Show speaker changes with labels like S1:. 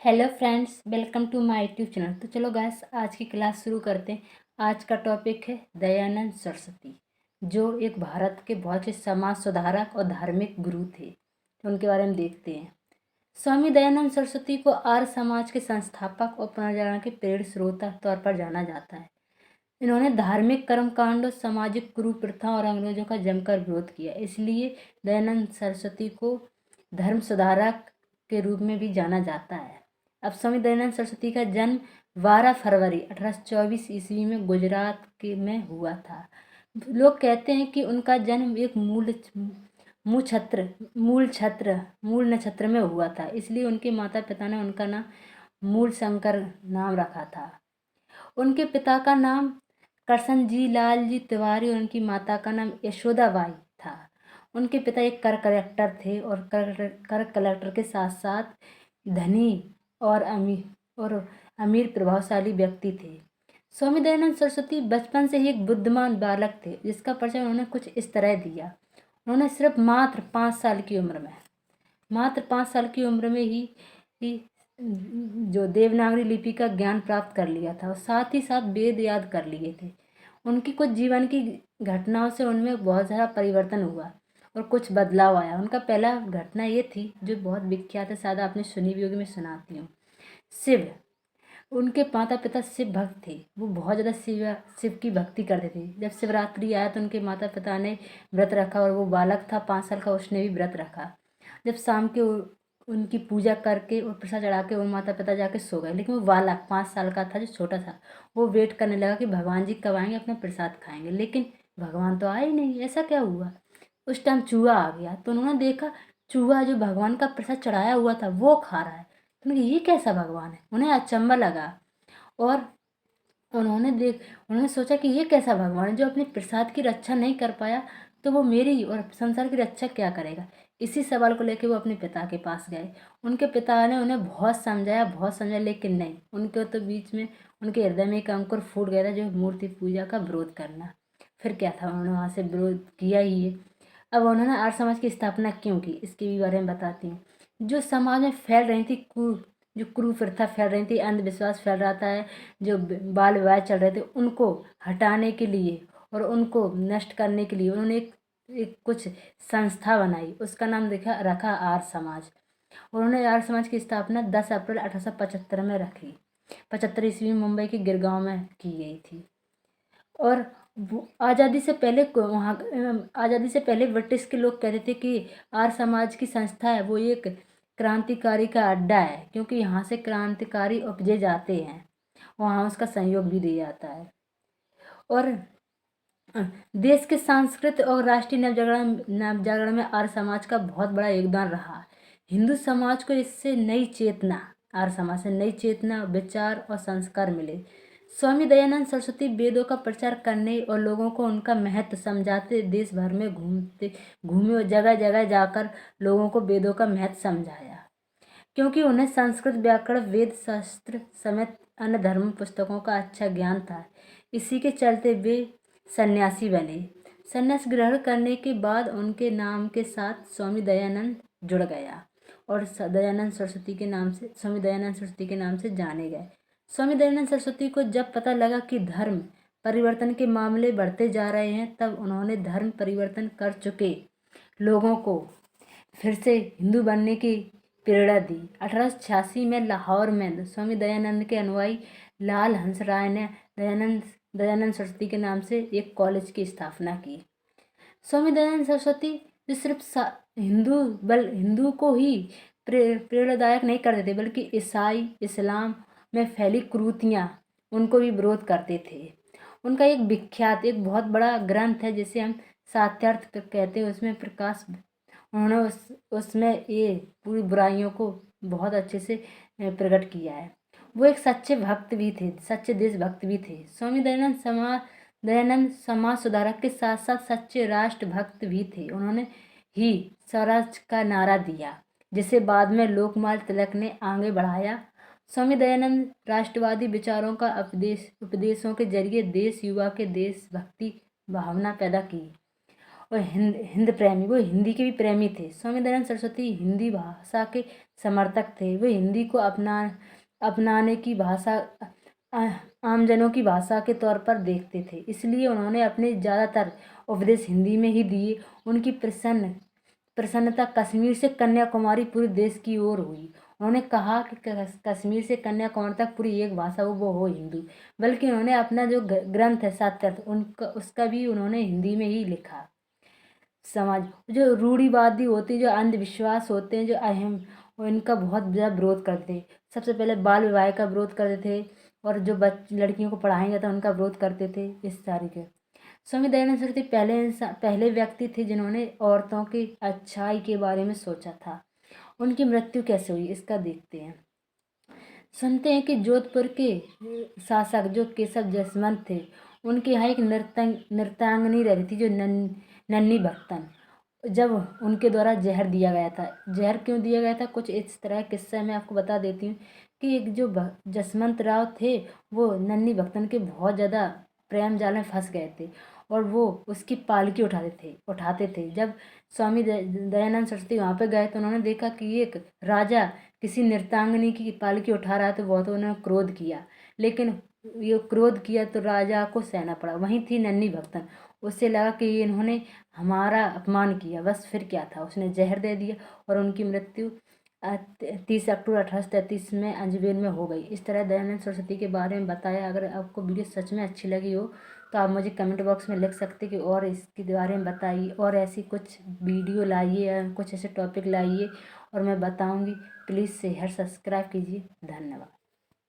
S1: Hello friends, welcome to my YouTube channel. तो चलो guys, आज की क्लास शुरू करते हैं। आज का टॉपिक है दयानंद सरस्वती, जो एक भारत के बहुत से समाज सुधारक और धार्मिक गुरु थे। तो उनके बारे में देखते हैं। स्वामी दयानंद सरस्वती को आर्य समाज के संस्थापक और पुनर्जागरण के प्रेरक स्रोता तौर पर जाना जाता है। इन्होंने धार्मिक कर्मकांडों, सामाजिक कुप्रथा और अंग्रेजों का जमकर विरोध किया। इसलिए दयानंद सरस्वती को धर्म सुधारक के रूप में भी जाना जाता है। अब स्वामी दयानंद सरस्वती का जन्म 12 फरवरी 1824 ईस्वी में गुजरात के में हुआ था। लोग कहते हैं कि उनका जन्म एक मूल नक्षत्र में हुआ था, इसलिए उनके माता पिता ने उनका नाम मूल शंकर नाम रखा था। उनके पिता का नाम करसनजी लाल जी तिवारी और उनकी माता का नाम यशोदाबाई था। उनके पिता एक कर कलेक्टर थे और कर कलेक्टर के साथ साथ धनी और अमीर प्रभावशाली व्यक्ति थे। स्वामी दयानंद सरस्वती बचपन से ही एक बुद्धिमान बालक थे, जिसका परिचय उन्होंने कुछ इस तरह दिया। उन्होंने सिर्फ मात्र 5 साल की उम्र में ही जो देवनागरी लिपि का ज्ञान प्राप्त कर लिया था और साथ ही साथ वेद याद कर लिए थे। उनकी कुछ जीवन की घटनाओं से उनमें बहुत सारा परिवर्तन हुआ और कुछ बदलाव आया। उनका पहला घटना ये थी, जो बहुत विख्यात है, शायद आपने सुनी भी होगी, मैं सुनाती हूँ। शिव, उनके माता पिता शिव भक्त थे। वो बहुत ज़्यादा शिव की भक्ति करते थे। जब शिवरात्रि आया तो उनके माता पिता ने व्रत रखा और वो बालक था 5 साल का, उसने भी व्रत रखा। जब शाम के उनकी पूजा करके और प्रसाद चढ़ा के वो माता पिता जाके सो गए, लेकिन वो बालक 5 साल का था, जो छोटा था, वो वेट करने लगा कि भगवान जी कब आएंगे, अपना प्रसाद खाएंगे, लेकिन भगवान तो आए ही नहीं। ऐसा क्या हुआ? उस टाइम चूहा आ गया, तो उन्होंने देखा चूहा जो भगवान का प्रसाद चढ़ाया हुआ था वो खा रहा है। तो उन्होंने ये कैसा भगवान है? उन्हें अचंभा लगा और उन्होंने सोचा कि ये कैसा भगवान है जो अपने प्रसाद की रक्षा नहीं कर पाया, तो वो मेरी और संसार की रक्षा क्या करेगा? इसी सवाल को लेकर वो अपने पिता के पास गए। उनके पिता ने उन्हें बहुत समझाया, लेकिन नहीं, उनके तो बीच में उनके हृदय में एक अंकुर फूट गया था, जो मूर्ति पूजा का विरोध करना। फिर क्या था, उन्होंने वहाँ से विरोध किया ही है। अब उन्होंने आर्य समाज की स्थापना क्यों की, इसके भी बारे में बताती हूँ। जो समाज में फैल रही थी जो कुप्रथा फैल रही थी, अंधविश्वास फैल रहा था, जो बाल विवाह चल रहे थे, उनको हटाने के लिए और उनको नष्ट करने के लिए उन्होंने एक कुछ संस्था बनाई। उसका नाम रखा आर्य समाज। उन्होंने आर्य समाज की स्थापना 10 अप्रैल 1875 में रखी। 75 ईस्वी में मुंबई के गिरगांव में की गई थी। और आज़ादी से पहले ब्रिटिश के लोग कहते थे कि आर्य समाज की संस्था है वो एक क्रांतिकारी का अड्डा है, क्योंकि यहाँ से क्रांतिकारी उपजे जाते हैं, वहाँ उसका सहयोग भी दिया जाता है। और देश के सांस्कृतिक और राष्ट्रीय नवजागरण में आर्य समाज का बहुत बड़ा योगदान रहा। हिंदू समाज को आर्य समाज से नई चेतना, विचार और संस्कार मिले। स्वामी दयानंद सरस्वती वेदों का प्रचार करने और लोगों को उनका महत्व समझाते देश भर में घूमे और जगह जगह जाकर लोगों को वेदों का महत्व समझाया, क्योंकि उन्हें संस्कृत व्याकरण, वेद शास्त्र समेत अन्य धर्म पुस्तकों का अच्छा ज्ञान था। इसी के चलते वे सन्यासी बने। संन्यास ग्रहण करने के बाद उनके नाम के साथ स्वामी दयानंद जुड़ गया और स्वामी दयानंद सरस्वती के नाम से जाने गए। स्वामी दयानंद सरस्वती को जब पता लगा कि धर्म परिवर्तन के मामले बढ़ते जा रहे हैं, तब उन्होंने धर्म परिवर्तन कर चुके लोगों को फिर से हिंदू बनने की प्रेरणा दी। 1886 में लाहौर में स्वामी दयानंद के अनुयायी लाल हंसराय ने दयानंद सरस्वती के नाम से एक कॉलेज की स्थापना की। स्वामी दयानंद सरस्वती जो सिर्फ हिंदू को ही प्रेरणादायक नहीं करते थे, बल्कि इस्लाम में फैली कुरीतियाँ उनको भी विरोध करते थे। उनका एक बहुत बड़ा ग्रंथ है जिसे हम सात्यार्थ कहते हैं, उसमें प्रकाश उन्होंने उसमें ये पूरी बुराइयों को बहुत अच्छे से प्रकट किया है। वो एक सच्चे देशभक्त भी थे। स्वामी दयानंद समाज सुधारक के साथ साथ सच्चे राष्ट्रभक्त भी थे। उन्होंने ही स्वराज का नारा दिया, जिसे बाद में लोकमान्य तिलक ने आगे बढ़ाया। स्वामी दयानंद राष्ट्रवादी विचारों का उपदेशों के जरिए युवा के देशभक्ति भावना पैदा की और हिंद प्रेमी, वो हिंदी के भी प्रेमी थे। स्वामी दयानंद सरस्वती हिंदी भाषा के समर्थक थे। वे हिंदी को अपनाने की भाषा आमजनों की भाषा के तौर पर देखते थे, इसलिए उन्होंने अपने ज़्यादातर उपदेश हिंदी में ही दिए। उनकी प्रसन्नता कश्मीर से कन्याकुमारी पूरे देश की ओर हुई। उन्होंने कहा कि कश्मीर से कन्याकुमारी तक पूरी एक भाषा वो हो हिंदू, बल्कि उन्होंने अपना जो ग्रंथ है सात्यार्थ उनका उसका भी उन्होंने हिंदी में ही लिखा। समाज जो रूढ़िवादी होती, जो अंधविश्वास होते हैं, जो अहम, वो इनका बहुत ज़्यादा विरोध करते थे। सबसे पहले बाल विवाह का विरोध करते थे, और जो लड़कियों को पढ़ाया जाता उनका विरोध करते थे। इस तरीके स्वामी दयानंद सरस्वती पहले व्यक्ति थे जिन्होंने औरतों की अच्छाई के बारे में सोचा था। उनकी मृत्यु कैसे हुई इसका देखते हैं। सुनते हैं कि जोधपुर के शासक जो केशव जसवंत थे, उनके यहाँ एक नृत्यांगनी रहती थी जो नन्ही भक्तन। जब उनके द्वारा जहर दिया गया था, जहर क्यों दिया गया था, कुछ इस तरह किस्सा मैं आपको बता देती हूँ कि एक जो जसवंत राव थे, वो नन्ही भक्तन के बहुत ज़्यादा प्रेम जाल में फंस गए थे, और वो उसकी पालकी उठाते थे। जब स्वामी दयानंद सरस्वती वहाँ पे गए तो उन्होंने देखा कि एक राजा किसी नृत्यांगनी की पालकी उठा रहा है, तो बहुत उन्होंने क्रोध किया। लेकिन ये क्रोध किया तो राजा को सहना पड़ा। वहीं थी नन्ही भक्तन, उससे लगा कि ये इन्होंने हमारा अपमान किया, बस फिर क्या था, उसने जहर दे दिया और उनकी मृत्यु 30 अक्टूबर 1833 में अजमेर में हो गई। इस तरह दयानंद सरस्वती के बारे में बताया। अगर आपको वीडियो सच में अच्छी लगी हो तो आप मुझे कमेंट बॉक्स में लिख सकते कि और इसके बारे में बताइए, और ऐसी कुछ वीडियो लाइए या कुछ ऐसे टॉपिक लाइए और मैं बताऊंगी। प्लीज़ शेयर सब्सक्राइब कीजिए। धन्यवाद।